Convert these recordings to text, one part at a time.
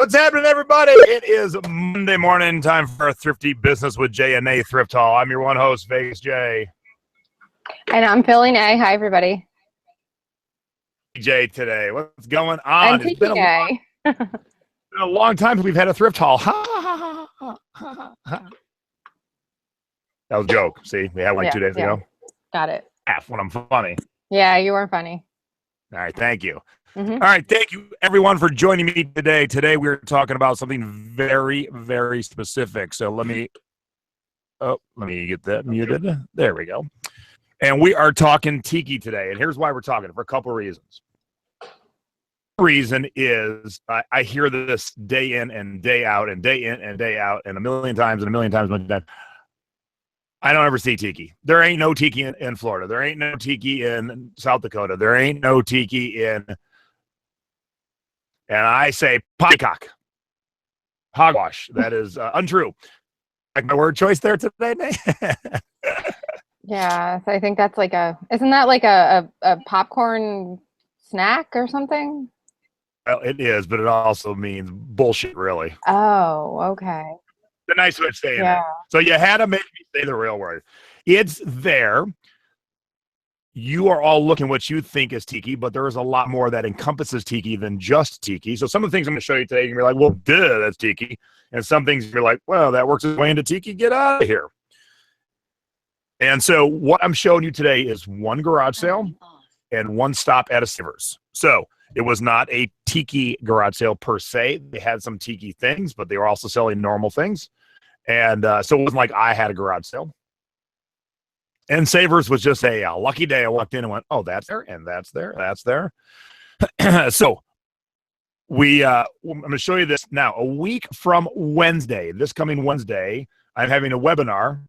What's happening, everybody? It is Monday morning, time for a Thrifty Business with Jay and A Thrift Hall. I'm your one host, Vegas Jay. And I'm Philly Nay. Hi, everybody. Jay today. What's going on? And Tiki Nay. It's been a long time since we've had a Thrift Hall. That was a joke. See, we had one 2 days ago. Got it. Half when I'm funny. Yeah, you were funny. All right, thank you. All right, thank you, everyone, for joining me today. Today, we're talking about something very, very specific. So let me get that muted. There we go. And we are talking Tiki today. And here's why we're talking, for a couple of reasons. Reason is I hear this day in and day out and day in and day out and a million times. I don't ever see Tiki. There ain't no Tiki in Florida. There ain't no Tiki in South Dakota. There ain't no Tiki in... And I say poppycock. Hogwash. That is untrue. Like my word choice there today, Nate? Yeah, so I think that's like isn't that like a popcorn snack or something? Well, it is, but it also means bullshit, really. Oh, okay. The nice way of saying it. So you had to make me say the real word. It's there. You are all looking what you think is Tiki, but there is a lot more that encompasses Tiki than just Tiki. So some of the things I'm going to show you today, you're going to be like, well, duh, that's Tiki. And some things you're like, well, that works its way into Tiki. Get out of here. And so what I'm showing you today is one garage sale and one stop at a Savers. So it was not a Tiki garage sale per se. They had some Tiki things, but they were also selling normal things. And so it wasn't like I had a garage sale. And Savers was just a lucky day. I walked in and went, oh, that's there, and that's there, that's there. So I'm going to show you this now. A week from Wednesday, this coming Wednesday, I'm having a webinar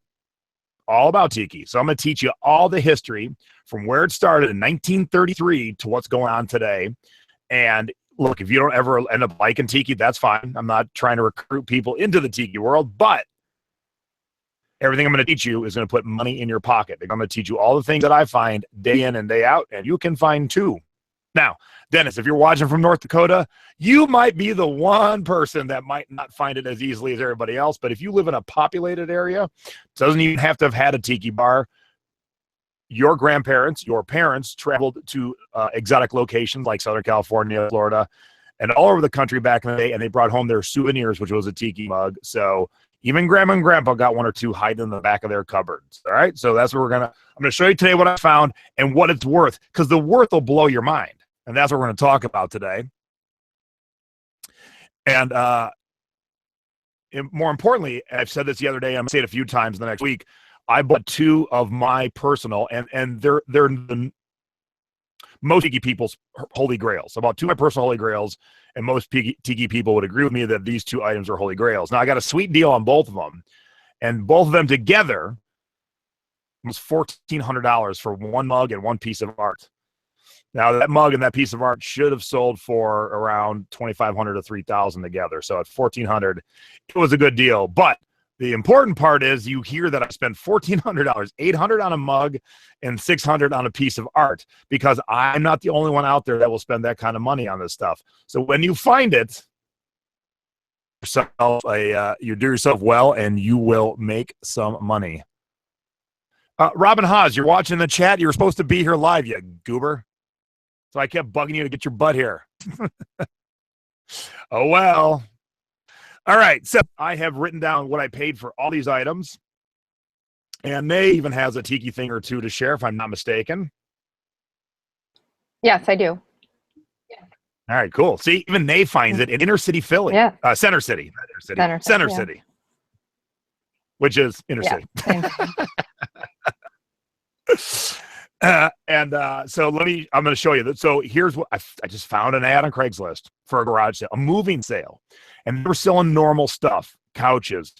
all about Tiki. So I'm going to teach you all the history from where it started in 1933 to what's going on today. And look, if you don't ever end up liking Tiki, that's fine. I'm not trying to recruit people into the Tiki world, but everything I'm going to teach you is going to put money in your pocket. I'm going to teach you all the things that I find day in and day out, and you can find too. Now, Dennis, if you're watching from North Dakota, you might be the one person that might not find it as easily as everybody else, but if you live in a populated area, it doesn't even have to have had a Tiki bar. Your grandparents, your parents traveled to exotic locations like Southern California, Florida, and all over the country back in the day, and they brought home their souvenirs, which was a Tiki mug. So even grandma and grandpa got one or two hiding in the back of their cupboards. All right. So that's what I'm going to show you today what I found and what it's worth, because the worth will blow your mind. And that's what we're going to talk about today. And more importantly, I've said this the other day, I'm going to say it a few times the next week. I bought two of my personal, and they're the most Tiki people's holy grails. About two of my personal holy grails. And most Tiki people would agree with me that these two items are holy grails. Now, I got a sweet deal on both of them. And both of them together was $1,400 for one mug and one piece of art. Now, that mug and that piece of art should have sold for around $2,500 to $3,000 together. So at $1,400, it was a good deal. But the important part is you hear that I spent $1,400, $800 on a mug and $600 on a piece of art, because I'm not the only one out there that will spend that kind of money on this stuff. So when you find it, you do yourself well, and you will make some money. Robin Haas, you're watching the chat. You're supposed to be here live, you goober. So I kept bugging you to get your butt here. Oh, well. All right, so I have written down what I paid for all these items, and May even has a Tiki thing or two to share, if I'm not mistaken. Yes, I do. Yeah. All right, cool. See, even May finds it in inner city Philly. Yeah. Center City. Center City. Which is inner city. So I'm going to show you that. So here's what I just found an ad on Craigslist for a garage sale, a moving sale. And they were selling normal stuff, couches,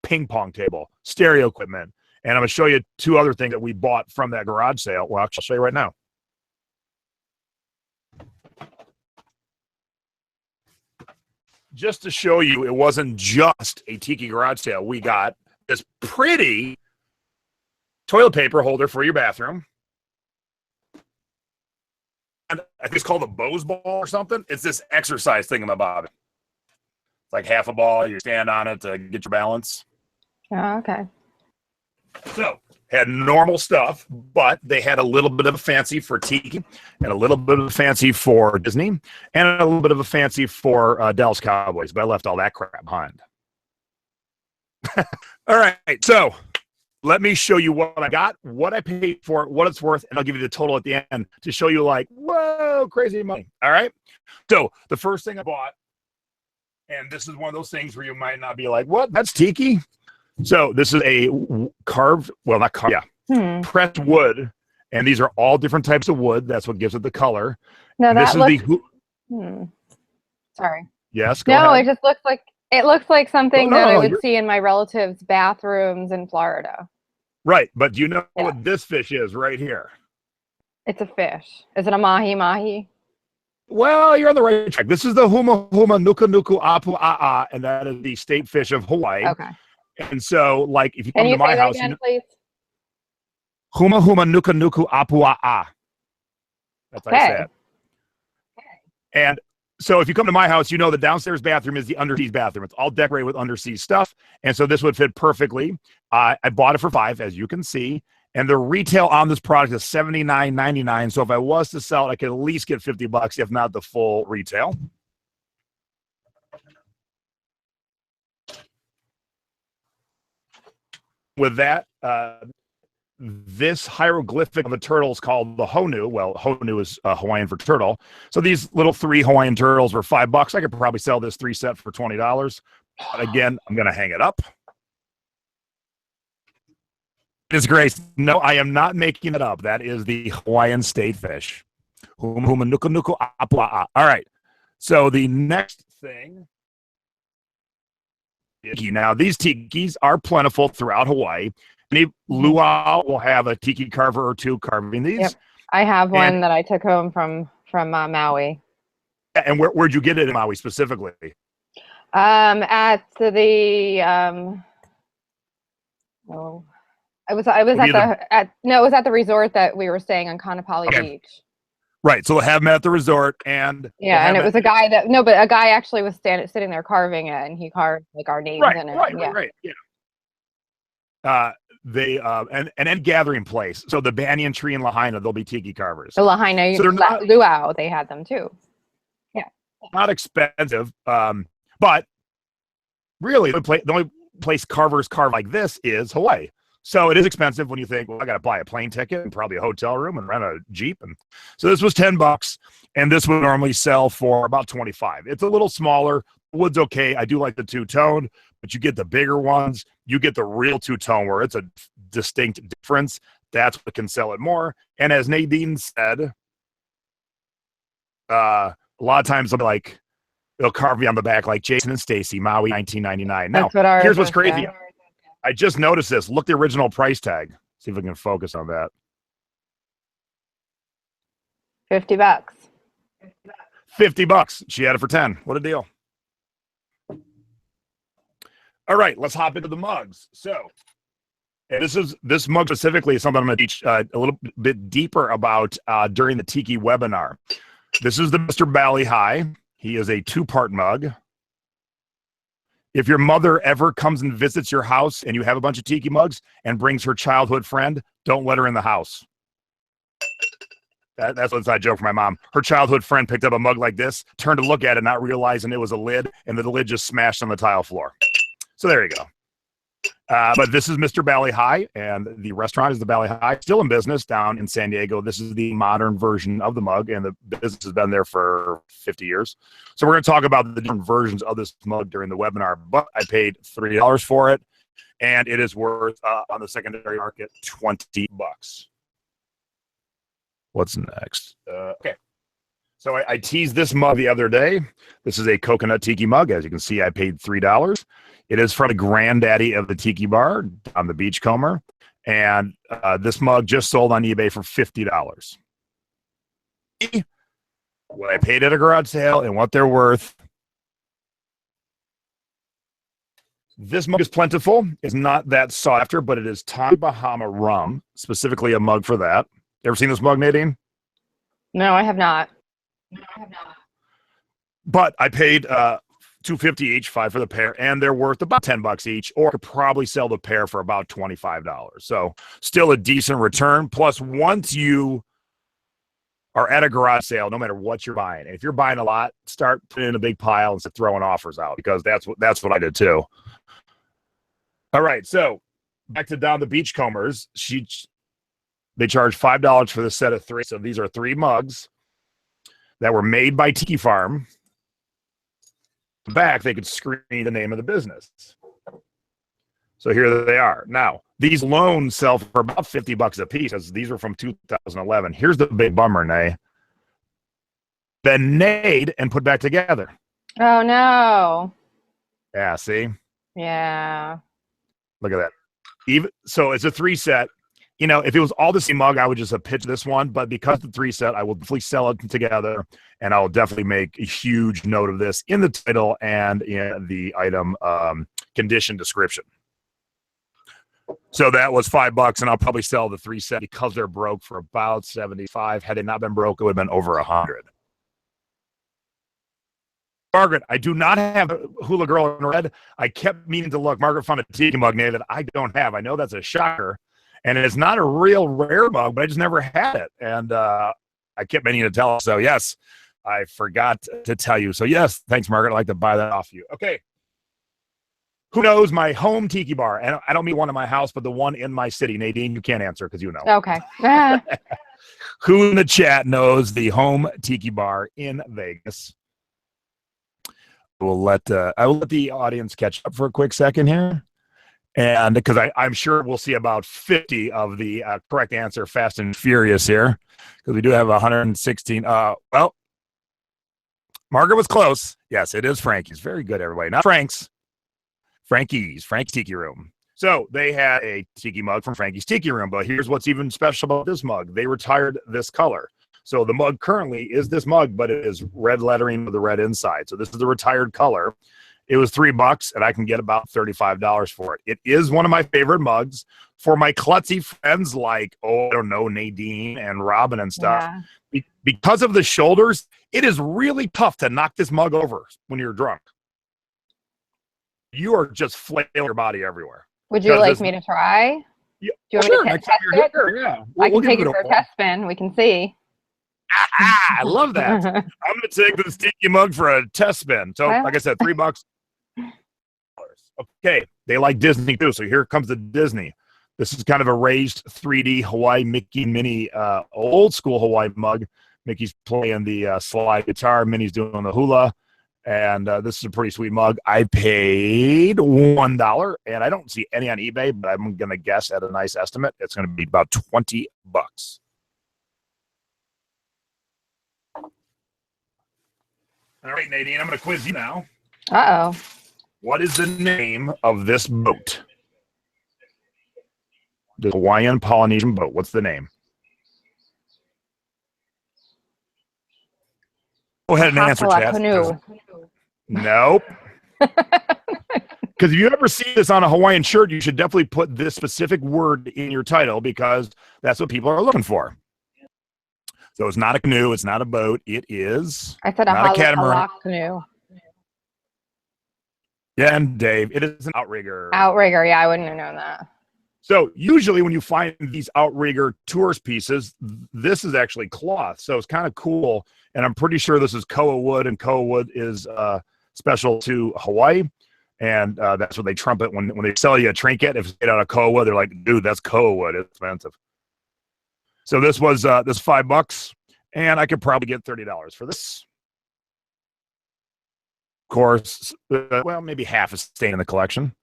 ping pong table, stereo equipment. And I'm going to show you two other things that we bought from that garage sale. Well, I'll show you right now. Just to show you, it wasn't just a Tiki garage sale. We got this pretty toilet paper holder for your bathroom. And I think it's called a Bose ball or something. It's this exercise thingamabob. It's like half a ball. You stand on it to get your balance. Oh, okay. So had normal stuff, but they had a little bit of a fancy for Tiki and a little bit of a fancy for Disney and a little bit of a fancy for Dallas Cowboys, but I left all that crap behind. All right, so let me show you what I got, what I paid for it, what it's worth, and I'll give you the total at the end to show you like, whoa, crazy money. All right. So the first thing I bought, and this is one of those things where you might not be like, what? That's Tiki. So this is a carved, well, not carved, pressed wood, and these are all different types of wood. That's what gives it the color. No, and that Sorry. Yes. Go ahead. It just looks like something that I would see in my relatives' bathrooms in Florida. Right, but do you know what this fish is right here? It's a fish. Is it a mahi-mahi? Well, you're on the right track. This is the huma huma nuku nuku apu a'a, and that is the state fish of Hawaii. Okay. And so, like, if you come to my house, again, please? Huma huma nuku nuku apu a'a. That's how I say it. And so if you come to my house, you know the downstairs bathroom is the underseas bathroom. It's all decorated with underseas stuff. And so this would fit perfectly. I bought it for $5, as you can see. And the retail on this product is $79.99. So if I was to sell it, I could at least get $50, if not the full retail. With that, this hieroglyphic of a turtle is called the honu. Well, honu is Hawaiian for turtle. So these little 3 Hawaiian turtles were $5. I could probably sell this 3 set for $20. But again, I'm going to hang it up. Miss Grace, no, I am not making it up. That is the Hawaiian state fish. Huma huma nuku nuku apua'a. All right. So the next thing. Now, these tikis are plentiful throughout Hawaii. Any luau will have a tiki carver or two carving these. Yep. I have one that I took home from Maui. And where'd you get it in Maui specifically? At the it was at the resort that we were staying on Kaanapali Beach. Right. So we'll have them at the resort, and and it was a guy a guy actually was sitting there carving it, and he carved like our names in it. Right. Yeah. They and any gathering place. So the banyan tree in Lahaina, there'll be tiki carvers. The Lahaina, so luau, they had them too. Yeah. Not expensive, but really the only place carvers carve like this is Hawaii. So it is expensive when you think, well, I got to buy a plane ticket and probably a hotel room and rent a Jeep. And so this was $10, and this would normally sell for about $25. It's a little smaller. Wood's okay. I do like the two-tone, but you get the bigger ones. You get the real two-tone where it's a distinct difference. That's what can sell it more. And as Nadine said, a lot of times they'll carve me on the back like Jason and Stacy, Maui, 1999. Now, here's what's crazy. I just noticed this. Look the original price tag. See if I can focus on that. $50. $50. She had it for 10. What a deal. All right, let's hop into the mugs. So, and this mug specifically is something I'm going to teach a little bit deeper about during the Tiki webinar. This is the Mr. Bali High. He is a 2-part mug. If your mother ever comes and visits your house and you have a bunch of Tiki mugs and brings her childhood friend, don't let her in the house. That's an inside joke for my mom. Her childhood friend picked up a mug like this, turned to look at it, not realizing it was a lid, and the lid just smashed on the tile floor. So there you go. But this is Mr. Bali High, and the restaurant is the Bali High, still in business down in San Diego. This is the modern version of the mug, and the business has been there for 50 years. So we're going to talk about the different versions of this mug during the webinar, but I paid $3 for it, and it is worth, on the secondary market, $20. What's next? Okay. So I teased this mug the other day. This is a coconut tiki mug. As you can see, I paid $3. It is from the granddaddy of the tiki bar on the Beachcomber. And this mug just sold on eBay for $50. What I paid at a garage sale and what they're worth. This mug is plentiful. It's not that sought after, but it is Tommy Bahama rum, specifically a mug for that. Ever seen this mug, Nadine? No, I have not. But I paid $2.50 each, 5 for the pair, and they're worth about $10 each, or could probably sell the pair for about $25. So still a decent return. Plus, once you are at a garage sale, no matter what you're buying, if you're buying a lot, start putting in a big pile and start throwing offers out, because that's what I did too. All right, so back to Down the Beachcombers. They charge $5 for the set of 3. So these are 3 mugs that were made by Tiki Farm. Back, they could screen the name of the business. So here they are. Now, these loans sell for about $50 a piece, as these are from 2011. Here's the big bummer, Nay. Been made and put back together. Oh no. Yeah, see? Yeah. Look at that. So it's a 3 set. You know, if it was all the same mug, I would just have pitched this one. But because the 3 set, I will definitely sell it together, and I will definitely make a huge note of this in the title and in the item condition description. So that was $5, and I'll probably sell the 3 set because they're broke for about $75. Had they not been broke, it would have been over $100. Margaret, I do not have a Hula Girl in red. I kept meaning to look. Margaret found a Tiki mug name that I don't have. I know that's a shocker. And it's not a real rare mug, but I just never had it. And I kept meaning to tell her. So, yes, I forgot to tell you. So, yes, thanks, Margaret. I'd like to buy that off you. Okay. Who knows my home Tiki bar? And I don't mean one in my house, but the one in my city. Nadine, you can't answer because you know. Okay. Who in the chat knows the home Tiki bar in Vegas? I will let the audience catch up for a quick second here. And because I'm sure we'll see about 50 of the correct answer fast and furious here, because we do have 116. Well, Margaret was close. Yes, it is Frankie's. Very good, everybody. Not Frank's. Frankie's Tiki Room. So they had a Tiki mug from Frankie's Tiki Room, but here's what's even special about this mug. They retired this color. So the mug currently is this mug, but it is red lettering with the red inside. So this is the retired color. It was $3, and I can get about $35 for it. It is one of my favorite mugs for my klutzy friends like, I don't know, Nadine and Robin and stuff. Yeah. Because of the shoulders, it is really tough to knock this mug over when you're drunk. You are just flailing your body everywhere. Would you like me to try? Yeah, do you want me to test it? Here, yeah. I can take it for a test spin. We can see. I love that. I'm going to take this Tiki mug for a test spin. So, like I said, $3. Okay, they like Disney too. So here comes the Disney. This is kind of a raised 3D Hawaii Mickey Minnie, old school Hawaii mug. Mickey's playing the slide guitar. Minnie's doing the hula. And this is a pretty sweet mug. I paid $1, and I don't see any on eBay, but I'm going to guess at a nice estimate, it's going to be about $20. All right, Nadine, I'm going to quiz you now. Uh-oh. What is the name of this boat? The Hawaiian Polynesian boat. What's the name? Go ahead and answer, chat. Canoe. Nope. Because if you ever see this on a Hawaiian shirt, you should definitely put this specific word in your title, because that's what people are looking for. So it's not a canoe. It's not a boat. It is I said not a catamaran. Canoe. Yeah, and Dave, it is an outrigger. Outrigger, yeah, I wouldn't have known that. So usually when you find these outrigger tourist pieces, this is actually cloth. So it's kind of cool. And I'm pretty sure this is koa wood, and koa wood is special to Hawaii. And that's what they trumpet when they sell you a trinket. If it's made out of koa wood, they're like, dude, that's koa wood. It's expensive. So this was this $5, and I could probably get $30 for this. Of course, well, maybe half is staying in the collection.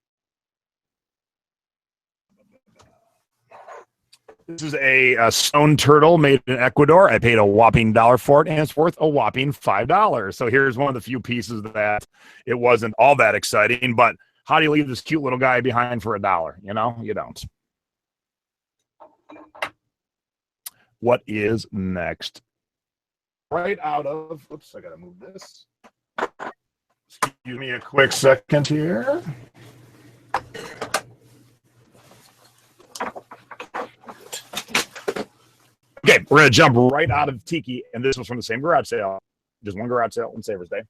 This is a stone turtle made in Ecuador. I paid a whopping $1 for it, and it's worth a whopping $5. So here's one of the few pieces that it wasn't all that exciting, but how do you leave this cute little guy behind for $1? You know, you don't. What is next? Right out of, oops, I gotta move this. Excuse me a quick second here. Okay, we're going to jump right out of Tiki, and this was from the same garage sale. Just one garage sale on Savers Day.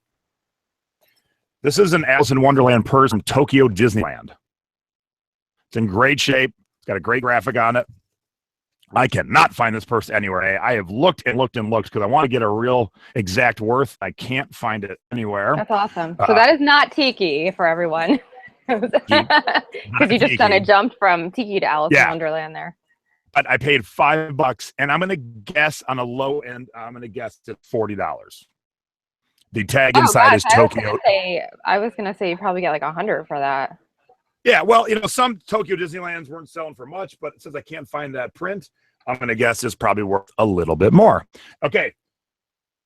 This is an Alice in Wonderland purse from Tokyo Disneyland. It's in great shape. It's got a great graphic on it. I cannot find this purse anywhere. I have looked and looked and looked because I want to get a real exact worth. I can't find it anywhere. That's awesome. So that is not Tiki for everyone. Because you just kind of jumped from Tiki to Alice in Wonderland there. But I paid $5, and I'm going to guess on a low end, I'm going to guess it's $40. The tag inside is Tokyo. I was going to say you probably get like $100 for that. Yeah, well, some Tokyo Disneylands weren't selling for much, but since I can't find that print, I'm going to guess it's probably worth a little bit more. Okay,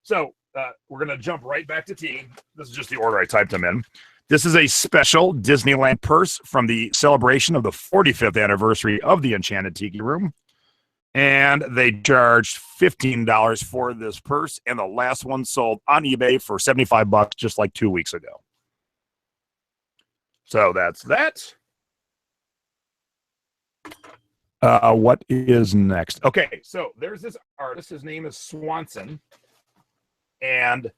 so we're going to jump right back to tea. This is just the order I typed them in. This is a special Disneyland purse from the celebration of the 45th anniversary of the Enchanted Tiki Room. And they charged $15 for this purse, and the last one sold on eBay for $75 just like 2 weeks ago. So that's that. What is next? Okay, so there's this artist. His name is Swanson, and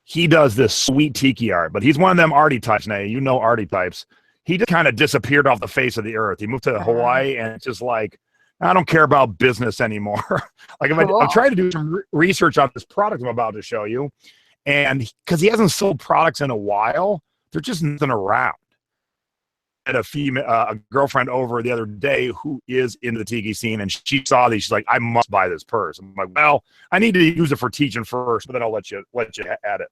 he does this sweet tiki art, but he's one of them arty types now. You know arty types. He just kind of disappeared off the face of the earth. He moved to Hawaii, and it's just like, I don't care about business anymore. Like, I'm trying to do some research on this product I'm about to show you, and because he hasn't sold products in a while, there's just nothing around. I had a girlfriend over the other day who is in the tiki scene, and she saw these. She's like, I must buy this purse. I'm like, well, I need to use it for teaching first, but then I'll let you add it.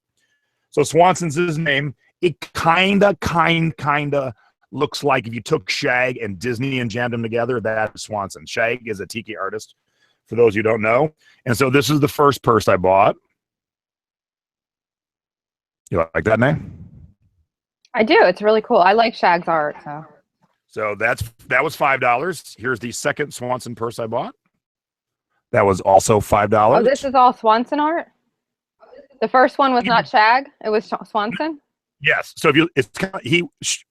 So Swanson's his name. It kind of looks like if you took Shag and Disney and jammed them together, that's Swanson. Shag is a tiki artist, for those who don't know. And so this is the first purse I bought. You like that name? I do. It's really cool. I like Shag's art. So that was $5. Here's the second Swanson purse I bought. That was also $5. Oh, this is all Swanson art? The first one was not Shag. It was Swanson. Yes. So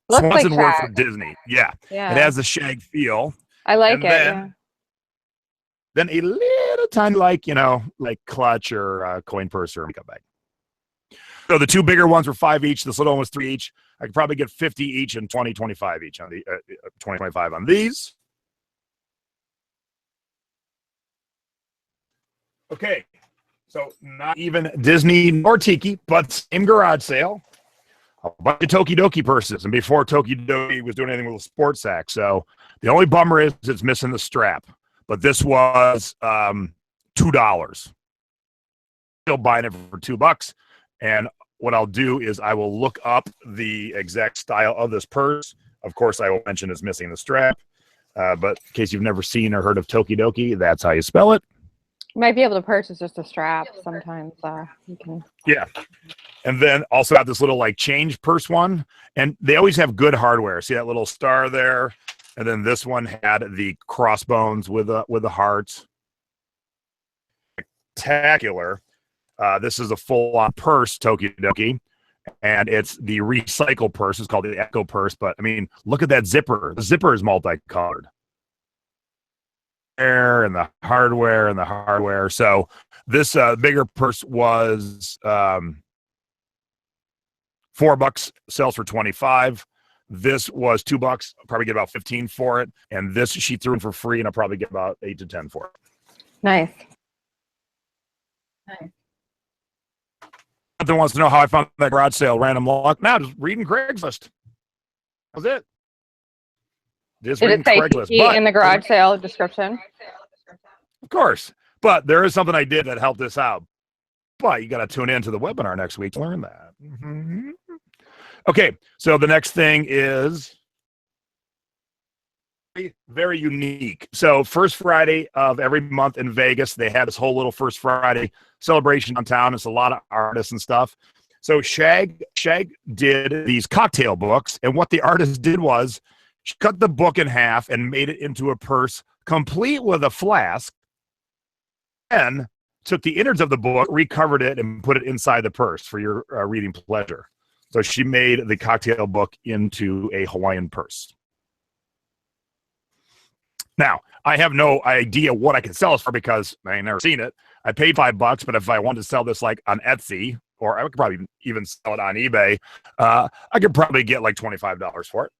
Swanson worked for Disney. Yeah. It has the Shag feel. I like it. Then a little tiny, like clutch or coin purse or makeup bag. So the two bigger ones were $5 each. This little one was $3 each. I could probably get 50 each and 25 each on the 25 on these. Okay. So not even Disney nor Tiki, but same garage sale. A bunch of Tokidoki purses. And before Tokidoki was doing anything with a sports sack. So the only bummer is it's missing the strap. But this was $2. Still buying it for $2. And what I'll do is I will look up the exact style of this purse. Of course, I will mention it's missing the strap. But in case you've never seen or heard of Tokidoki, that's how you spell it. You might be able to purchase just a strap sometimes. You can. Yeah. And then also got this little like change purse one. And they always have good hardware. See that little star there? And then this one had the crossbones with the hearts. Spectacular. This is a full-on purse, Tokidoki, and it's the recycle purse. It's called the Echo purse, but, I mean, look at that zipper. The zipper is multicolored. And the hardware. So this bigger purse was $4, sells for $25. This was $2. I'll probably get about 15 for it. And this she threw in for free, and I'll probably get about 8 to 10 for it. Nice. Something wants to know how I found that garage sale. Random luck. Now, just reading Craigslist. That's it. Just Did it say Tiki in the garage sale description? Of course. But there is something I did that helped this out. But you got to tune in to the webinar next week to learn that. Mm-hmm. Okay, so the next thing is very unique. So first Friday of every month in Vegas, they had this whole little First Friday celebration downtown. It's a lot of artists and stuff. So Shag did these cocktail books, and what the artist did was she cut the book in half and made it into a purse complete with a flask, and took the innards of the book, recovered it, and put it inside the purse for your reading pleasure. So she made the cocktail book into a Hawaiian purse. Now, I have no idea what I can sell this for because I ain't never seen it. I paid $5, but if I wanted to sell this like on Etsy or I could probably even sell it on eBay. I could probably get like $25 for it.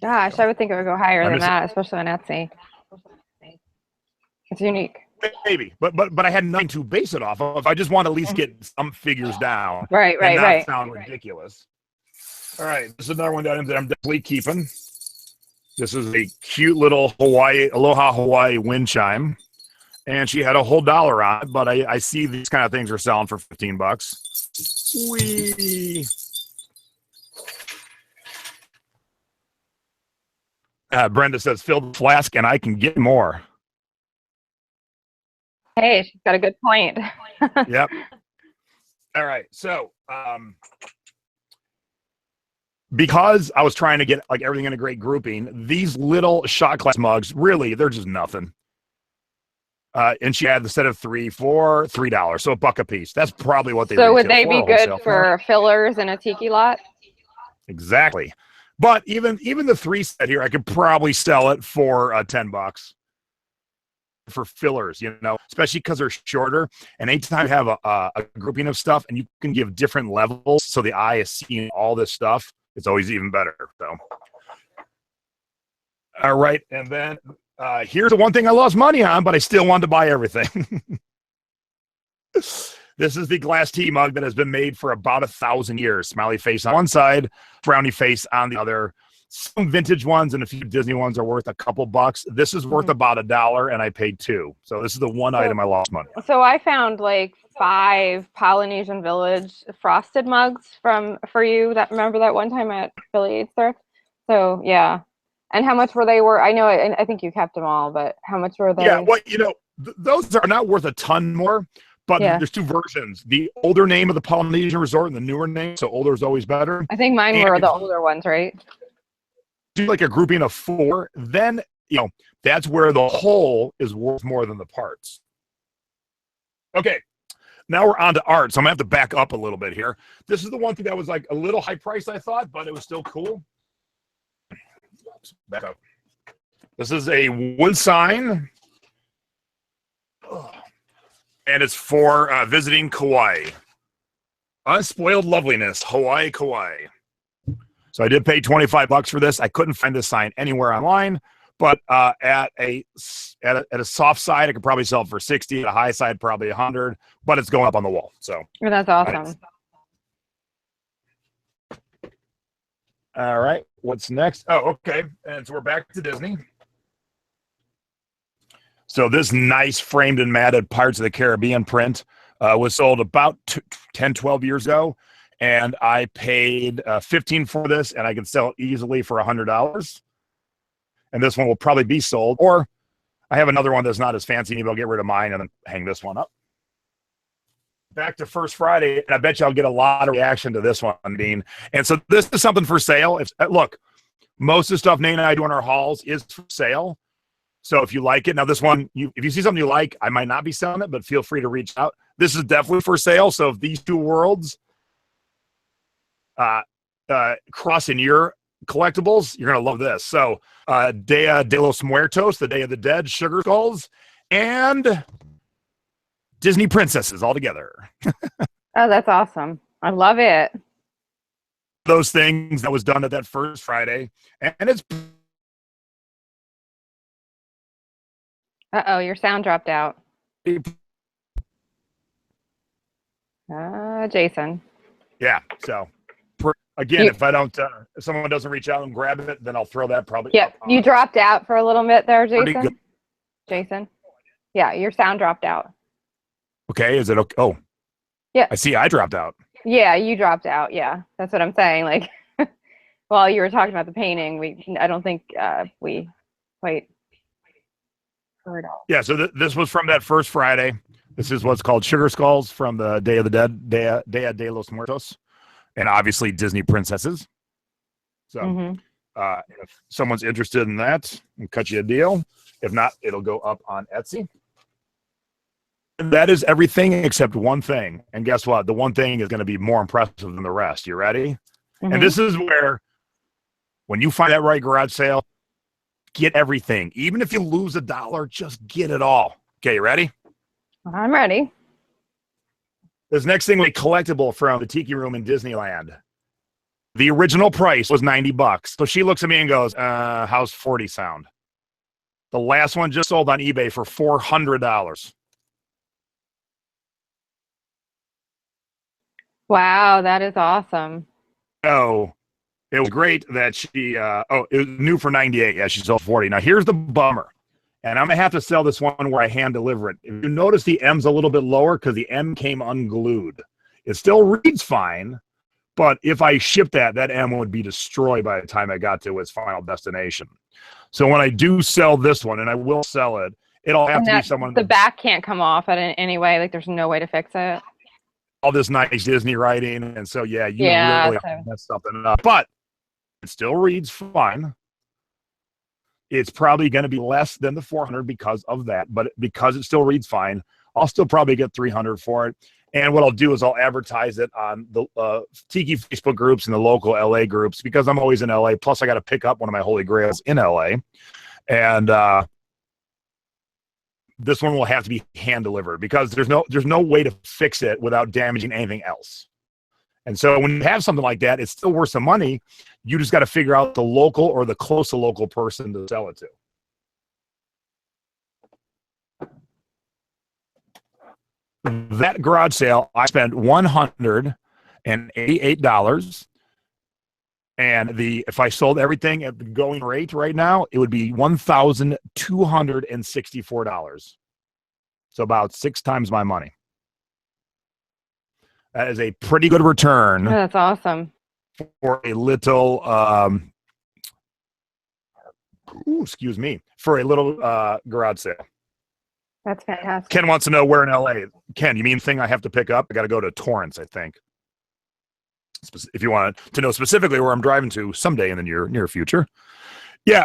Gosh, I would think it would go higher than that, especially on Etsy. It's unique. Maybe, but I had nothing to base it off of. I just want to at least get some figures down. Right. Not sound ridiculous. All right, this is another one that I'm definitely keeping. This is a cute little Aloha Hawaii wind chime. And she had a whole $1 on it, but I see these kind of things are selling for $15. Whee! Brenda says, fill the flask and I can get more. Hey, she's got a good point. Yep. All right. So, because I was trying to get like everything in a great grouping, these little shot glass mugs, really, they're just nothing. And she had the set of 3 for $3, so $1 a piece. That's probably what they. So would they be good for fillers in a tiki lot? Exactly. But even the 3 set here, I could probably sell it for $10 for fillers, especially because they're shorter. And anytime you have a grouping of stuff and you can give different levels so the eye is seeing all this stuff, it's always even better. So, all right. And then here's the one thing I lost money on, but I still wanted to buy everything. This is the glass tea mug that has been made for about 1,000 years. Smiley face on one side, frowny face on the other. Some vintage ones and a few Disney ones are worth a couple bucks. This is worth about $1, and I paid $2. So this is the one item I lost money on. So I found like 5 Polynesian Village frosted mugs for you. Remember that one time at Philly Thrift? So yeah. And how much were they? I know, I think you kept them all, but how much were they? Yeah, well, those are not worth a ton more. But there's 2 versions. The older name of the Polynesian resort and the newer name. So older is always better. I think mine were the older ones, right? Do like a grouping of 4, then, that's where the whole is worth more than the parts. Okay. Now we're on to art. So I'm going to have to back up a little bit here. This is the one thing that was like a little high priced, I thought, but it was still cool. Back up. This is a wood sign. And it's for visiting Kauai. Unspoiled Loveliness, Hawaii, Kauai. So I did pay $25 for this. I couldn't find this sign anywhere online, but at a soft side, I could probably sell it for $60. At a high side, probably $100. But it's going up on the wall. So that's awesome. All right, what's next? Oh, okay. And so we're back to Disney. So this nice framed and matted Pirates of the Caribbean print was sold about 10, 12 years ago. And I paid $15 for this, and I can sell it easily for $100. And this one will probably be sold. Or I have another one that's not as fancy. Maybe I'll get rid of mine and then hang this one up. Back to First Friday, and I bet you I'll get a lot of reaction to this one, Dean. And so this is something for sale. Look, most of the stuff Nate and I do in our hauls is for sale. So if you like it, now this one, if you see something you like, I might not be selling it, but feel free to reach out. This is definitely for sale. So if these 2 worlds cross in your collectibles, you're going to love this. So Dia de los Muertos, the Day of the Dead, Sugar Skulls, and Disney princesses all together. Oh, that's awesome. I love it. Those things that was done at that First Friday. And it's... Uh-oh, your sound dropped out. Jason. Yeah, so again, if someone doesn't reach out and grab it, then I'll throw that probably. Yeah, you dropped out for a little bit there, Jason. Jason. Yeah, your sound dropped out. Okay, is it okay? Oh, yeah. I see I dropped out. Yeah, you dropped out. Yeah, that's what I'm saying. Like, while you were talking about the painting, I don't think we quite heard all. Yeah, so this was from that First Friday. This is what's called Sugar Skulls from the Day of the Dead, Dia de los Muertos, and obviously Disney princesses. So if someone's interested in that, I'll cut you a deal. If not, it'll go up on Etsy. And that is everything except one thing. And guess what? The one thing is going to be more impressive than the rest. You ready? And this is where, when you find that right garage sale, get everything. Even if you lose $1, just get it all. Okay, you ready? I'm ready. This next thing was a collectible from the Tiki Room in Disneyland. The original price was $90. So she looks at me and goes, how's 40 sound? The last one just sold on eBay for $400. Wow, that is awesome. Oh, it was great that she, it was new for 98. Yeah, she sold 40. Now, here's the bummer. And I'm going to have to sell this one where I hand deliver it. If you notice the M's a little bit lower because the M came unglued. It still reads fine, but if I ship that M would be destroyed by the time I got to its final destination. So when I do sell this one, and I will sell it, it'll have to be someone. The back can't come off at any way. Like there's no way to fix it. All this nice Disney writing, and so you really mess something up. But it still reads fine. It's probably going to be less than the 400 because of that, but because it still reads fine, I'll still probably get 300 for it. And what I'll do is I'll advertise it on the Tiki Facebook groups and the local LA groups because I'm always in LA. Plus, I got to pick up one of my holy grails in LA, and this one will have to be hand delivered because there's no way to fix it without damaging anything else. And so when you have something like that, it's still worth some money. You just got to figure out the local or the close to local person to sell it to. That garage sale, I spent $188. And if I sold everything at the going rate right now, it would be $1,264. So about 6 times my money. That is a pretty good return. Oh, that's awesome. For a little, for a little garage sale. That's fantastic. Ken wants to know where in LA. Ken, you mean the thing I have to pick up? I got to go to Torrance, I think. If you want to know specifically where I'm driving to someday in the near future. Yeah,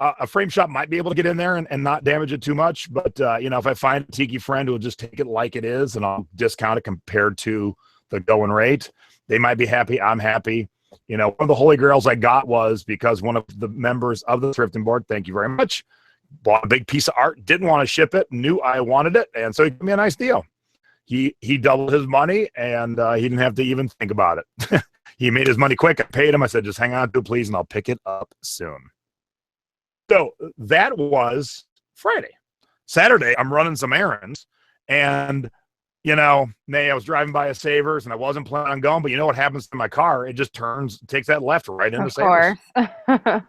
a frame shop might be able to get in there and not damage it too much. But, if I find a Tiki friend who will just take it like it is and I'll discount it compared to the going rate, they might be happy. I'm happy. One of the holy grails I got was because one of the members of the thrifting board, thank you very much, bought a big piece of art, didn't want to ship it, knew I wanted it, and so he gave me a nice deal. He doubled his money, and he didn't have to even think about it. He made his money quick. I paid him. I said, just hang on to it, please, and I'll pick it up soon. So that was Friday. Saturday, I'm running some errands, and, I was driving by a Savers, and I wasn't planning on going, but you know what happens to my car? It just takes that left right into Savers. Of course.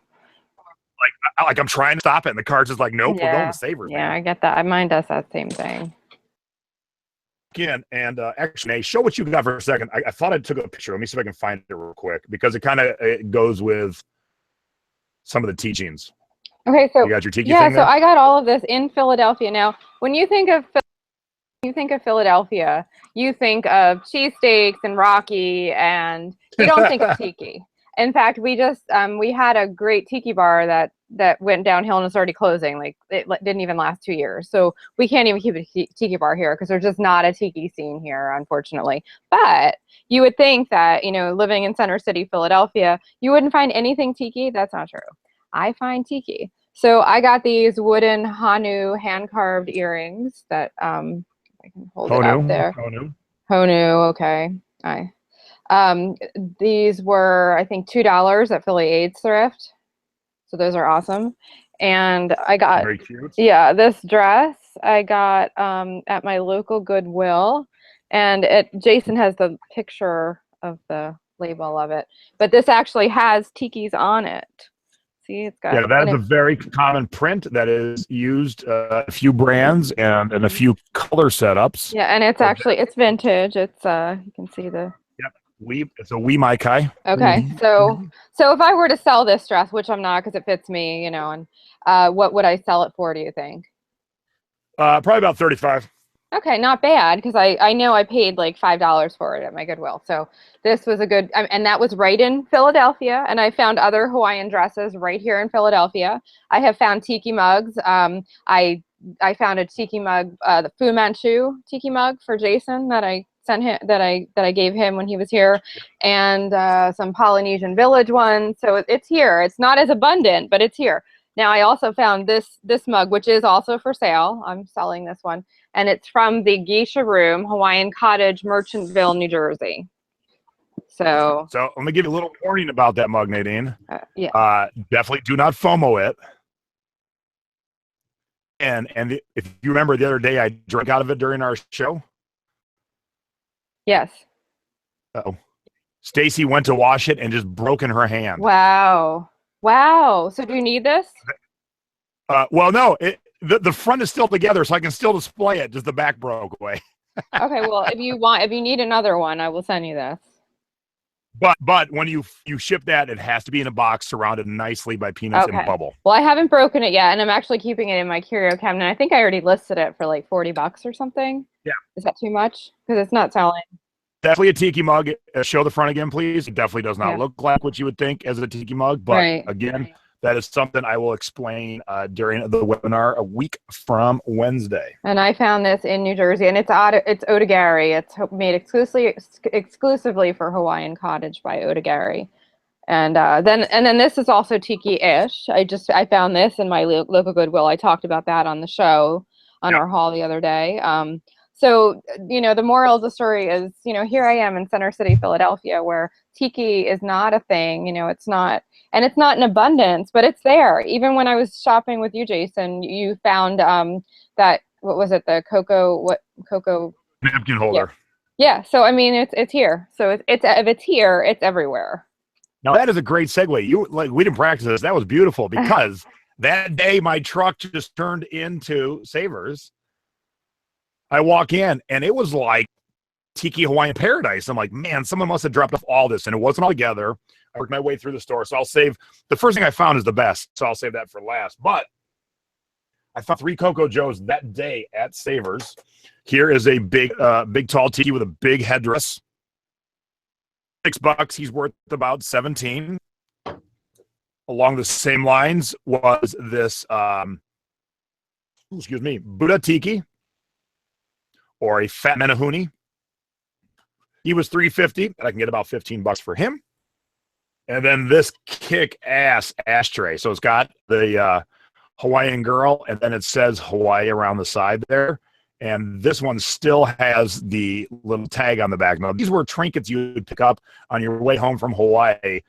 like I'm trying to stop it, and the car's just like, nope, we're going to Savers. Yeah, man. I get that. Mine does that same thing. Again, and actually, Nate, show what you got for a second. I thought I took a picture. Let me see if I can find it real quick because it kind of goes with some of the teachings. Okay, so you got your Tiki thing so I got all of this in Philadelphia. Now, when you think of Philadelphia, you think of cheesesteaks and Rocky, and you don't think of Tiki. In fact, we just we had a great Tiki bar that went downhill and is already closing. Like it didn't even last 2 years, so we can't even keep a Tiki bar here because there's just not a Tiki scene here, unfortunately. But you would think that living in Center City, Philadelphia, you wouldn't find anything Tiki. That's not true. I find Tiki. So I got these wooden Hanu hand-carved earrings that I can hold it up there. Honu, okay. These were, I think, $2 at Philly AIDS Thrift. So those are awesome. And I got, very cute. Yeah, this dress I got at my local Goodwill. And Jason has the picture of the label of it. But this actually has Tikis on it. See, it's got. Yeah, that's a very common print that is used a few brands and a few color setups. Yeah, and it's actually, it's vintage. It's, you can see the. It's a wee Mai Kai. Okay, so if I were to sell this dress, which I'm not because it fits me, and what would I sell it for, do you think? Probably about 35. Okay, not bad because I know I paid like $5 for it at my Goodwill. So this was a good, and that was right in Philadelphia. And I found other Hawaiian dresses right here in Philadelphia. I have found Tiki mugs. I found a Tiki mug, the Fu Manchu Tiki mug for Jason that I sent him, that I gave him when he was here, and some Polynesian Village ones. So it's here. It's not as abundant, but it's here. Now I also found this mug, which is also for sale. I'm selling this one, and it's from the Geisha Room, Hawaiian Cottage, Merchantville, New Jersey. So let me give you a little warning about that mug, Nadine. Yeah. Definitely do not FOMO it. And if you remember the other day, I drank out of it during our show. Yes. Oh, Stacy went to wash it and just broke in her hand. Wow. So do you need this? Well, no. The front is still together, so I can still display it. Just the back broke away. Okay. Well, if you need another one, I will send you this. But when you ship that, it has to be in a box surrounded nicely by peanuts and bubble. Well, I haven't broken it yet, and I'm actually keeping it in my curio cabinet. I think I already listed it for like $40 or something. Yeah. Is that too much? Because it's not selling. Definitely a tiki mug. Show the front again, please. It definitely does not look like what you would think as a tiki mug, but again, that is something I will explain during the webinar a week from Wednesday. And I found this in New Jersey, and it's Otagari. It's made exclusively for Hawaiian Cottage by Otagari. And then this is also tiki-ish. I found this in my local Goodwill. I talked about that on the show on our haul the other day. So, the moral of the story is, here I am in Center City, Philadelphia, where tiki is not a thing. It's not, and it's not in abundance, but it's there. Even when I was shopping with you, Jason, you found that, what was it, the cocoa napkin holder. Yeah. So, I mean, it's here. So if it's here, it's everywhere. Now that is a great segue. We didn't practice this. That was beautiful because that day my truck just turned into Savers. I walk in and it was like Tiki Hawaiian Paradise. I'm like, man, someone must have dropped off all this, and it wasn't all together. I worked my way through the store, so I'll save. The first thing I found is the best, so I'll save that for last. But I found 3 Coco Joes that day at Savers. Here is a big tall Tiki with a big headdress. $6. He's worth about 17. Along the same lines was this, Buddha Tiki, or a fat menahuni. He was $3.50, and I can get about $15 for him. And then this kick-ass ashtray. So it's got the Hawaiian girl, and then it says Hawaii around the side there. And this one still has the little tag on the back. Now, these were trinkets you would pick up on your way home from Hawaii.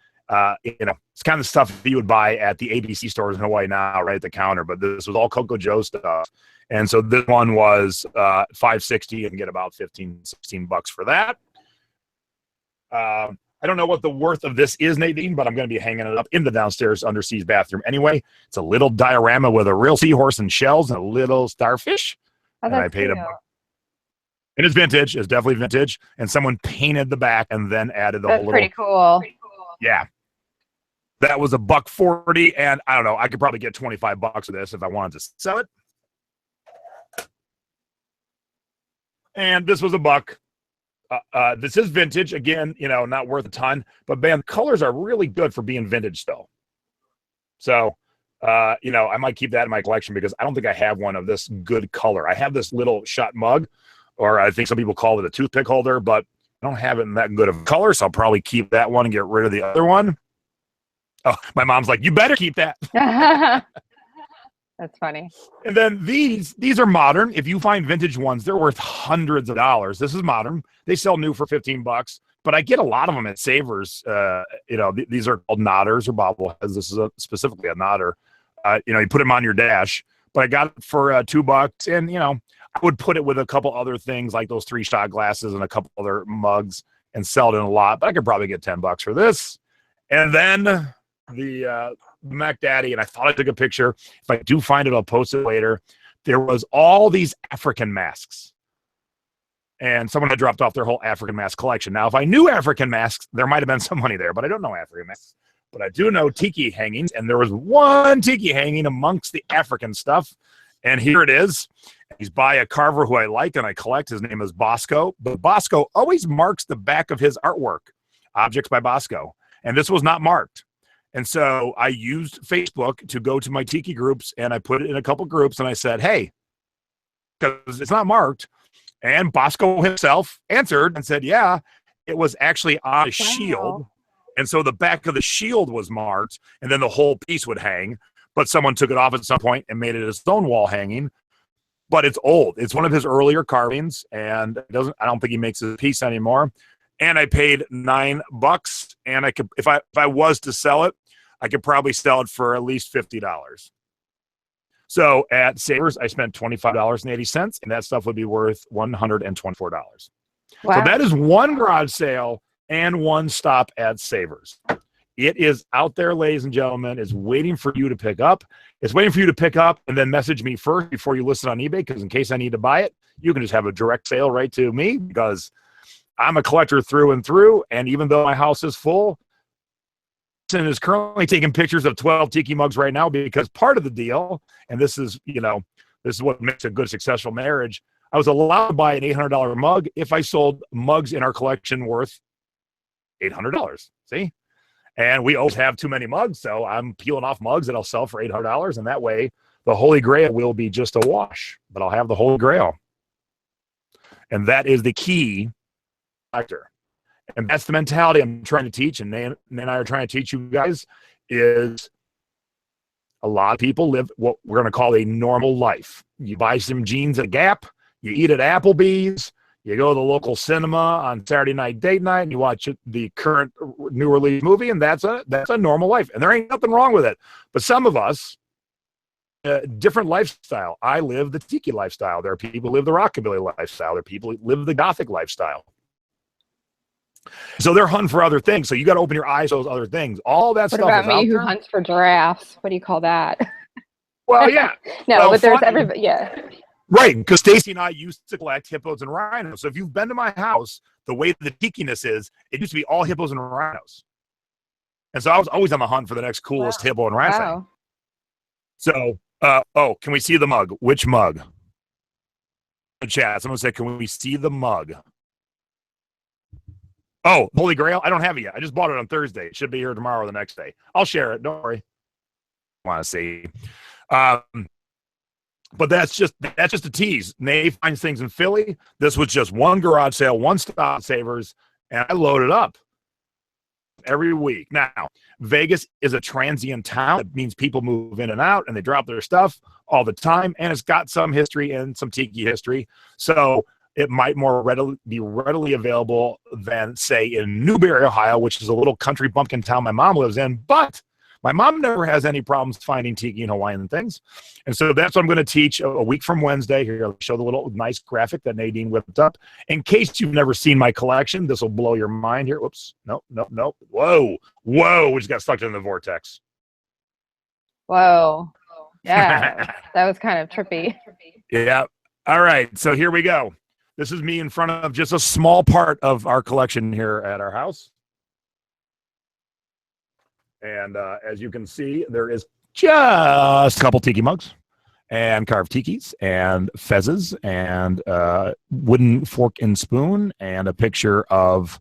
It's kind of stuff that you would buy at the ABC stores in Hawaii now, right at the counter. But this was all Coco Joe stuff. And so this one was $5.60. You can get about $16 for that. I don't know what the worth of this is, Nadine, but I'm going to be hanging it up in the downstairs underseas bathroom anyway. It's a little diorama with a real seahorse and shells and a little starfish. And I paid $1. And it's vintage. It's definitely vintage. And someone painted the back and then added the whole little. That's pretty cool. Yeah. That was $1.40. And I don't know. I could probably get $25 for this if I wanted to sell it. And this was $1. This is vintage. Again, not worth a ton. But, man, colors are really good for being vintage, though. So. I might keep that in my collection because I don't think I have one of this good color. I have this little shot mug, or I think some people call it a toothpick holder, but I don't have it in that good of color, so I'll probably keep that one and get rid of the other one. Oh, my mom's like, you better keep that. That's funny. And then these are modern. If you find vintage ones, they're worth hundreds of dollars. This is modern. They sell new for $15, but I get a lot of them at Savers. These are called knotters or bobbleheads. This is specifically a knotter. You put them on your dash, but I got it for $2, and I would put it with a couple other things like those 3-shot glasses and a couple other mugs and sell it in a lot. But I could probably get $10 for this. And then the Mac Daddy, and I thought I took a picture. If I do find it, I'll post it later. There was all these African masks, and someone had dropped off their whole African mask collection. Now, if I knew African masks, there might have been some money there, but I don't know African masks. But I do know tiki hangings, and there was one tiki hanging amongst the African stuff, and here it is. He's by a carver who I like and I collect. His name is Bosco, but Bosco always marks the back of his artwork, Objects by Bosco, and this was not marked. And so I used Facebook to go to my tiki groups, and I put it in a couple groups, and I said, hey, because it's not marked. And Bosco himself answered and said, yeah, it was actually on a shield. And so the back of the shield was marked, and then the whole piece would hang. but someone took it off at some point and made it his own wall hanging. But it's old. It's one of his earlier carvings, and I don't think he makes a piece anymore. And I paid $9, and I could, if I was to sell it, I could probably sell it for at least $50. So at Savers, I spent $25.80, and that stuff would be worth $124. Wow. So that is one garage sale and one stop at Savers. It is out there, ladies and gentlemen. It's waiting for you to pick up. It's waiting for you to pick up and then message me first before you list it on eBay, because in case I need to buy it, you can just have a direct sale right to me, because I'm a collector through and through. And even though my house is full, and is currently taking pictures of 12 Tiki mugs right now, because part of the deal, and this is what makes a good, successful marriage, I was allowed to buy an $800 mug if I sold mugs in our collection worth $800. See? And we always have too many mugs, so I'm peeling off mugs that I'll sell for $800, and that way the Holy Grail will be just a wash, but I'll have the Holy Grail. And that is the key factor. And that's the mentality I'm trying to teach, and Nan and I are trying to teach you guys, is a lot of people live what we're going to call a normal life. You buy some jeans at Gap, you eat at Applebee's, you go to the local cinema on Saturday night date night, and you watch the current new release movie, and that's a normal life. And there ain't nothing wrong with it. But some of us, different lifestyle. I live the Tiki lifestyle. There are people who live the Rockabilly lifestyle. There are people who live the Gothic lifestyle. So they're hunting for other things. So you got to open your eyes to those other things. All that what stuff about is me out who there. hunts for giraffes? What do you call that? Well, yeah. No, well, but there's funny. everybody. Yeah. Right, because Stacy and I used to collect hippos and rhinos. So if you've been to my house, the way the tikiness is, it used to be all hippos and rhinos. And so I was always on the hunt for the next coolest hippo and rhino thing. So, can we see the mug? Which mug? Chat. Someone said, can we see the mug? Oh, Holy Grail? I don't have it yet. I just bought it on Thursday. It should be here tomorrow or the next day. I'll share it. Don't worry. I want to see. But that's just a tease. Nate finds things in Philly. This was just one garage sale, one stop Savers, and I loaded up every week. Now, Vegas is a transient town. It means people move in and out, and they drop their stuff all the time, and it's got some history and some Tiki history. So it might be readily available than, say, in Newberry, Ohio, which is a little country bumpkin town my mom lives in. But my mom never has any problems finding Tiki and Hawaiian things. And so that's what I'm going to teach a week from Wednesday. Here, I'll show the little nice graphic that Nadine whipped up. In case you've never seen my collection, this will blow your mind here. Whoops. Nope. Whoa. We just got stuck in the vortex. Whoa. Yeah, that was kind of trippy. Yeah. All right. So here we go. This is me in front of just a small part of our collection here at our house. And as you can see, there is just a couple Tiki mugs and carved Tikis and fezzes and wooden fork and spoon and a picture of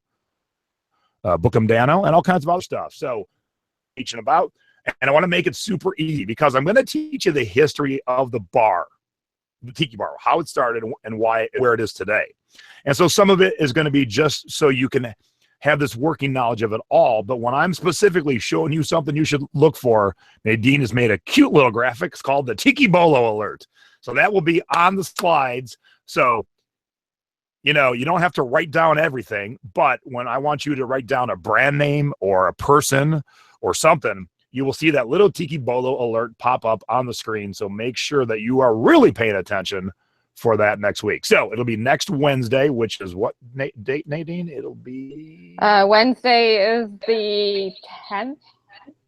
Bookham Dano and all kinds of other stuff. So teaching about, and I want to make it super easy because I'm going to teach you the history of the bar, the Tiki bar, how it started and where it is today. And so some of it is going to be just so you can have this working knowledge of it all. But when I'm specifically showing you something you should look for, Nadine has made a cute little graphic. It's called the Tiki Bolo Alert. So that will be on the slides. So, you don't have to write down everything, but when I want you to write down a brand name or a person or something, you will see that little Tiki Bolo Alert pop up on the screen. So make sure that you are really paying attention for that next week. So it'll be next Wednesday, which is what date, Nadine? It'll be Wednesday is the 10th.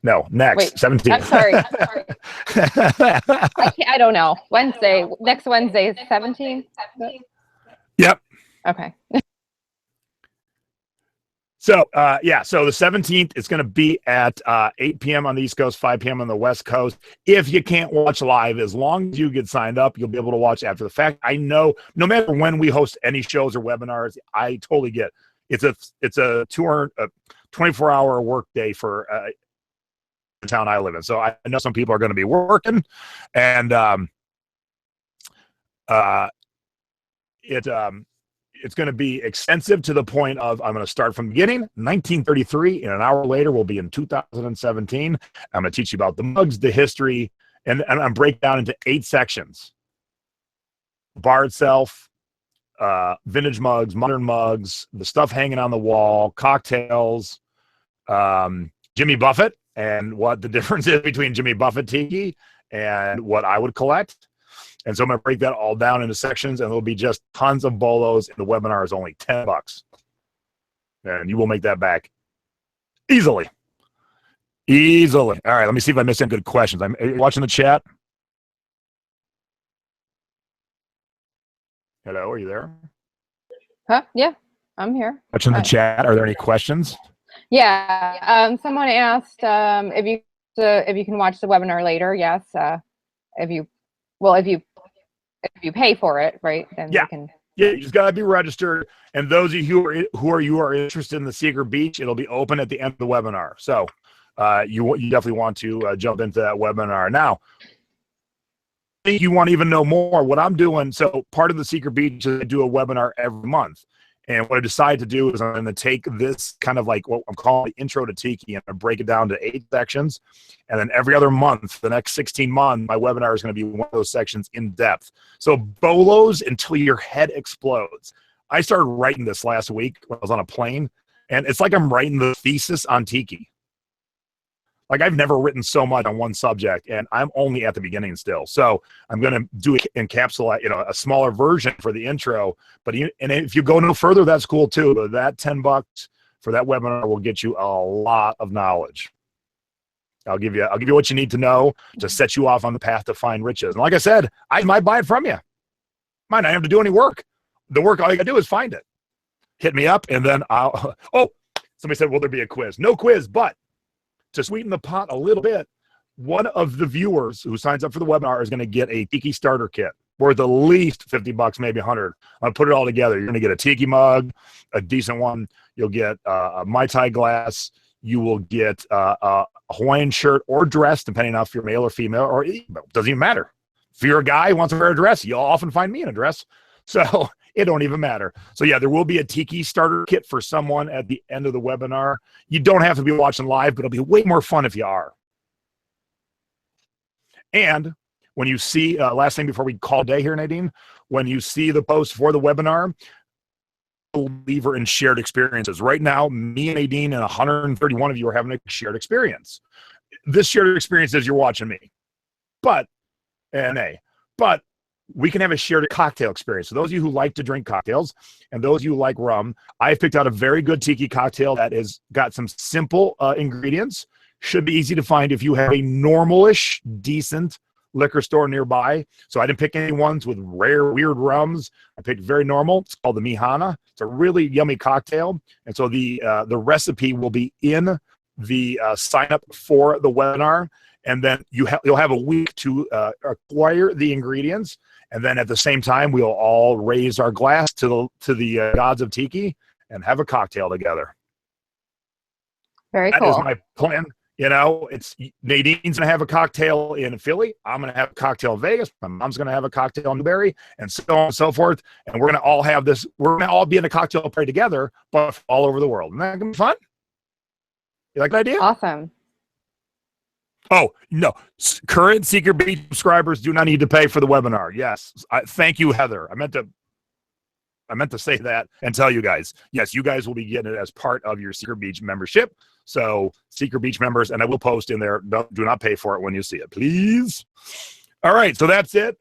No, next 17th. I'm sorry. I don't know. Next Wednesday is 17th. Yep. Okay. So, so the 17th, it's going to be at 8 p.m. on the East Coast, 5 p.m. on the West Coast. If you can't watch live, as long as you get signed up, you'll be able to watch after the fact. I know no matter when we host any shows or webinars, I totally get it. It's a 24-hour work day for the town I live in. So I know some people are going to be working, and it's going to be extensive to the point of I'm going to start from the beginning, 1933, and an hour later we'll be in 2017. I'm going to teach you about the mugs, the history, and I'm break down into 8 sections. Bar itself, vintage mugs, modern mugs, the stuff hanging on the wall, cocktails, Jimmy Buffett, and what the difference is between Jimmy Buffett Tiki and what I would collect. And so I'm going to break that all down into sections, and there'll be just tons of bolos, and the webinar is only $10. And you will make that back easily. Easily. All right, let me see if I missed any good questions. I'm watching the chat. Hello, are you there? Huh? Yeah, I'm here. Watching the chat. Are there any questions? Yeah. Someone asked if you can watch the webinar later. Yes. If you pay for it, right? Then yeah. you can. Yeah, you just gotta be registered. And those of you who are interested in the Secret Beach, it'll be open at the end of the webinar. So you definitely want to jump into that webinar now. I think you want to even know more what I'm doing. So part of the Secret Beach is I do a webinar every month. And what I decided to do is I'm going to take this kind of like what I'm calling the intro to Tiki, and I break it down to 8 sections. And then every other month, the next 16 months, my webinar is going to be one of those sections in depth. So bolos until your head explodes. I started writing this last week when I was on a plane, and it's like I'm writing the thesis on Tiki. Like I've never written so much on one subject, and I'm only at the beginning still. So I'm going to do it encapsulate, a smaller version for the intro. But if you go no further, that's cool too. But that $10 for that webinar will get you a lot of knowledge. I'll give you what you need to know to set you off on the path to find riches. And like I said, I might buy it from you. Might not have to do any work. The work all you got to do is find it. Hit me up, and then I'll. Oh, somebody said, "Will there be a quiz?" No quiz, but to sweeten the pot a little bit, one of the viewers who signs up for the webinar is going to get a Tiki starter kit worth at least $50, maybe 100. I'll put it all together. You're going to get a Tiki mug, a decent one. You'll get a Mai Tai glass. You will get a Hawaiian shirt or dress, depending on if you're male or female, or it doesn't even matter. If you're a guy who wants to wear a dress, you'll often find me in a dress. So it don't even matter. So yeah, there will be a Tiki starter kit for someone at the end of the webinar. You don't have to be watching live, but it'll be way more fun if you are. And when you see, last thing before we call it a day here, Nadine, when you see the post for the webinar, believer in shared experiences. Right now, me and Nadine and 131 of you are having a shared experience. This shared experience is you're watching me. But we can have a shared cocktail experience. So those of you who like to drink cocktails and those of you who like rum, I've picked out a very good Tiki cocktail that has got some simple ingredients. Should be easy to find if you have a normalish, decent liquor store nearby. So I didn't pick any ones with rare, weird rums. I picked very normal. It's called the Mihana. It's a really yummy cocktail. And so the recipe will be in the sign up for the webinar. And then you'll have a week to acquire the ingredients. And then at the same time, we'll all raise our glass to the gods of Tiki and have a cocktail together. Very cool. That is my plan. It's Nadine's going to have a cocktail in Philly. I'm going to have a cocktail in Vegas. My mom's going to have a cocktail in Newberry, and so on and so forth. And we're going to all have this. We're going to all be in a cocktail party together, but all over the world. Isn't that going to be fun? You like that idea? Awesome. Oh, no. Current Secret Beach subscribers do not need to pay for the webinar. Yes. Thank you, Heather. I meant to say that and tell you guys. Yes, you guys will be getting it as part of your Secret Beach membership. So Secret Beach members, and I will post in there, do not pay for it when you see it, please. All right, so that's it.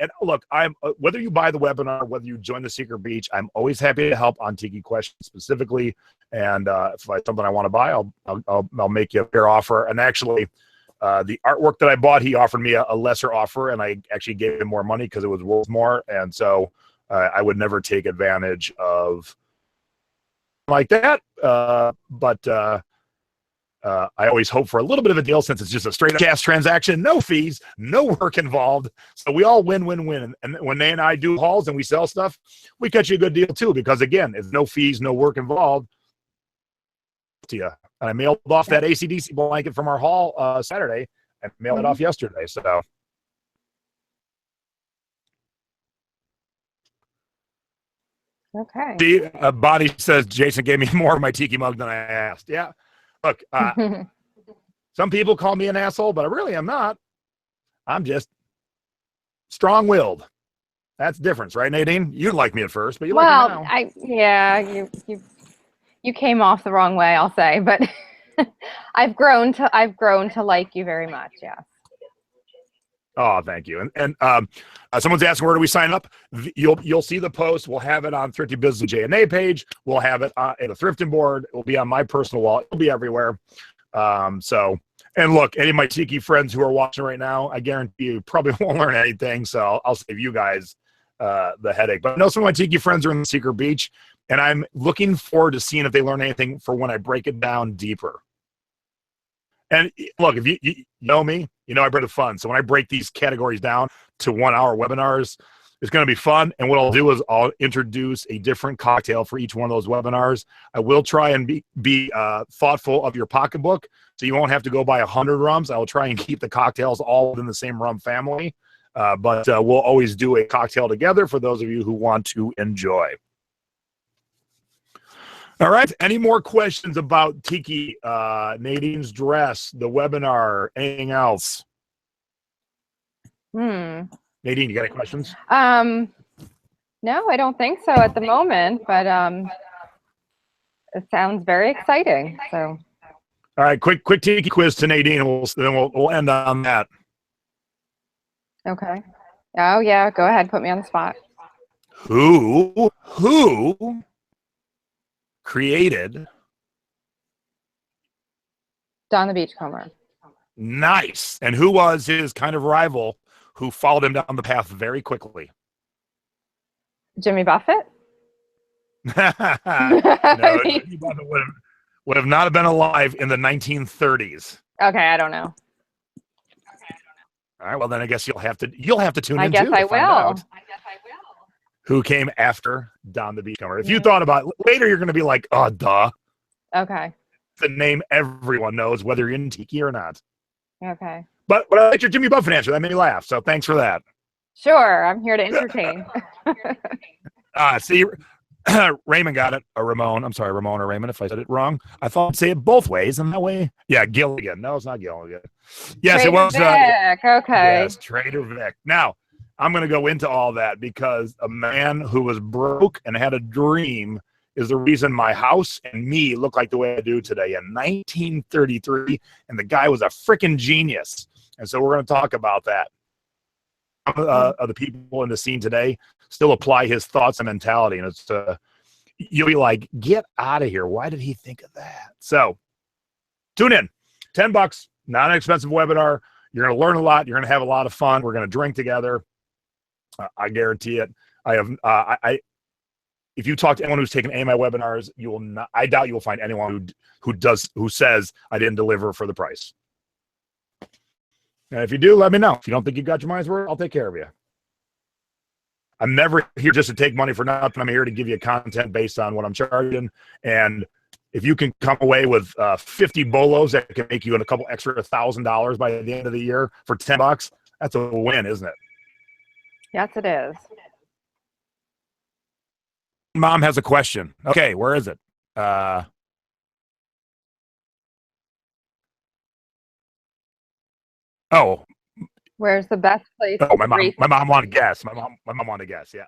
And look, I'm whether you buy the webinar, whether you join the Secret Beach, I'm always happy to help on Tiki questions specifically. And if it's something I want to buy, I'll make you a fair offer. And actually, the artwork that I bought, he offered me a lesser offer, and I actually gave him more money because it was worth more. And so I would never take advantage of like that. But I always hope for a little bit of a deal since it's just a straight up cash transaction, no fees, no work involved. So we all win, win, win. And when Nate and I do hauls and we sell stuff, we cut you a good deal too, because again, it's no fees, no work involved to you. And I mailed off that AC/DC blanket from our haul Saturday. I mailed it off yesterday. So Okay. See, Bonnie says Jason gave me more of my tiki mug than I asked. Yeah. Look, some people call me an asshole, but I really am not. I'm just strong-willed. That's the difference, right, Nadine? You didn't like me at first, but you like me now. You came off the wrong way, I'll say, but I've grown to like you very much. Yes. Oh, thank you. And someone's asking, where do we sign up? You'll see the post. We'll have it on Thrifty Business J&A page. We'll have it at a thrifting board. It will be on my personal wall. It'll be everywhere. And look, any of my Tiki friends who are watching right now, I guarantee you probably won't learn anything. So I'll save you guys the headache. But I know some of my Tiki friends are in the Secret Beach, and I'm looking forward to seeing if they learn anything for when I break it down deeper. And look, if you know me, you know I bring it fun. So when I break these categories down to 1 hour webinars, it's going to be fun. And what I'll do is I'll introduce a different cocktail for each one of those webinars. I will try and be thoughtful of your pocketbook, so you won't have to go buy 100 rums. I will try and keep the cocktails all within the same rum family. But we'll always do a cocktail together for those of you who want to enjoy. All right. Any more questions about Tiki, Nadine's dress, the webinar, anything else? Nadine, you got any questions? No, I don't think so at the moment, but it sounds very exciting. So. All right, quick Tiki quiz to Nadine, and we'll end on that. Okay. Oh yeah, go ahead. Put me on the spot. Who created Don the Beachcomber? Nice. And who was his kind of rival who followed him down the path very quickly? Jimmy Buffett? No, Jimmy Buffett would have not been alive in the 1930s. Okay, I don't know. All right, well then I guess you'll have to tune in. I guess I will. Who came after Don the Beachcomber? If you thought about it, later, you're going to be like, oh, duh. Okay. The name everyone knows, whether you're in Tiki or not. Okay. But I like your Jimmy Buffett answer. That made me laugh. So thanks for that. Sure, I'm here to entertain. See, Raymond got it. Or Ramon. I'm sorry, Ramon or Raymond, if I said it wrong. I thought I'd say it both ways, and that way, yeah, Gilligan. No, it's not Gilligan. Yes, Trader it was. Vic. Okay. Yes, Trader Vic. Now, I'm going to go into all that because a man who was broke and had a dream is the reason my house and me look like the way I do today in 1933. And the guy was a freaking genius. And so we're going to talk about that. Of the people in the scene today still apply his thoughts and mentality. And it's you'll be like, get out of here. Why did he think of that? So tune in. $10, not an expensive webinar. You're going to learn a lot. You're going to have a lot of fun. We're going to drink together. I guarantee it. If you talk to anyone who's taken any of my webinars, you will not. I doubt you will find anyone who says I didn't deliver for the price. And if you do, let me know. If you don't think you got your money's worth, I'll take care of you. I'm never here just to take money for nothing. I'm here to give you content based on what I'm charging. And if you can come away with 50 bolos that can make you a couple extra $1,000 by the end of the year for $10, that's a win, isn't it? Yes, it is. Mom has a question. Okay, where is it? Where's the best place? Oh, my mom wanted to guess. My mom wanted to guess. Yeah.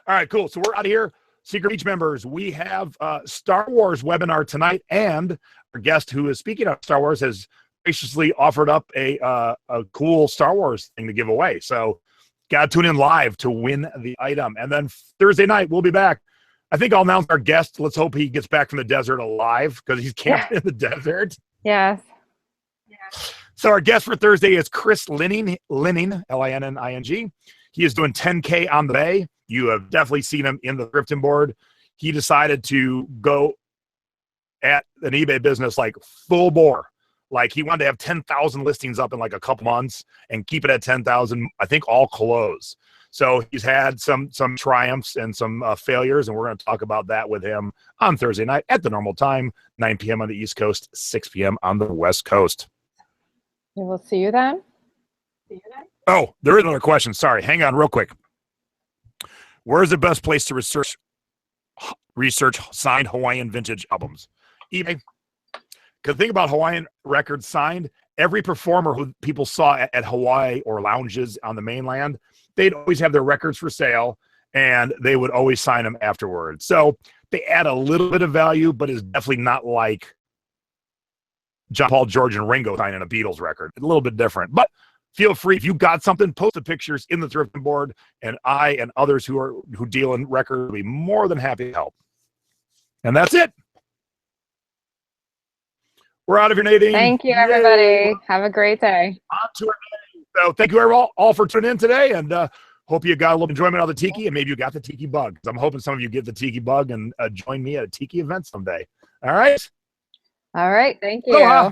All right, cool. So we're out of here. Secret Beach members, we have a Star Wars webinar tonight, and our guest who is speaking of Star Wars has graciously offered up a cool Star Wars thing to give away. So got to tune in live to win the item. And then Thursday night, we'll be back. I think I'll announce our guest. Let's hope he gets back from the desert alive because he's camping in the desert. Yes. So our guest for Thursday is Chris Linning, Linning. He is doing 10K on the bay. You have definitely seen him in the thrifting board. He decided to go at an eBay business like full bore. Like he wanted to have 10,000 listings up in like a couple months and keep it at 10,000, I think all close. So he's had some triumphs and some failures, and we're going to talk about that with him on Thursday night at the normal time, 9 p.m. on the East Coast, 6 p.m. on the West Coast. We will see you then. Oh, there is another question. Sorry. Hang on real quick. Where's the best place to research research signed Hawaiian vintage albums. eBay. Because think about Hawaiian records signed, every performer who people saw at Hawaii or lounges on the mainland, they'd always have their records for sale, and they would always sign them afterwards. So they add a little bit of value, but it's definitely not like John Paul, George, and Ringo signing a Beatles record. It's a little bit different. But feel free, if you got something, post the pictures in the thrifting board, and I and others who deal in records will be more than happy to help. And that's it. We're out of here, Nadine. Thank you, everybody. Yay. Have a great day. On to our day. So thank you all for tuning in today, and hope you got a little enjoyment out of the Tiki, and maybe you got the Tiki bug. I'm hoping some of you get the Tiki bug and join me at a Tiki event someday. All right? All right. Thank you. Aloha.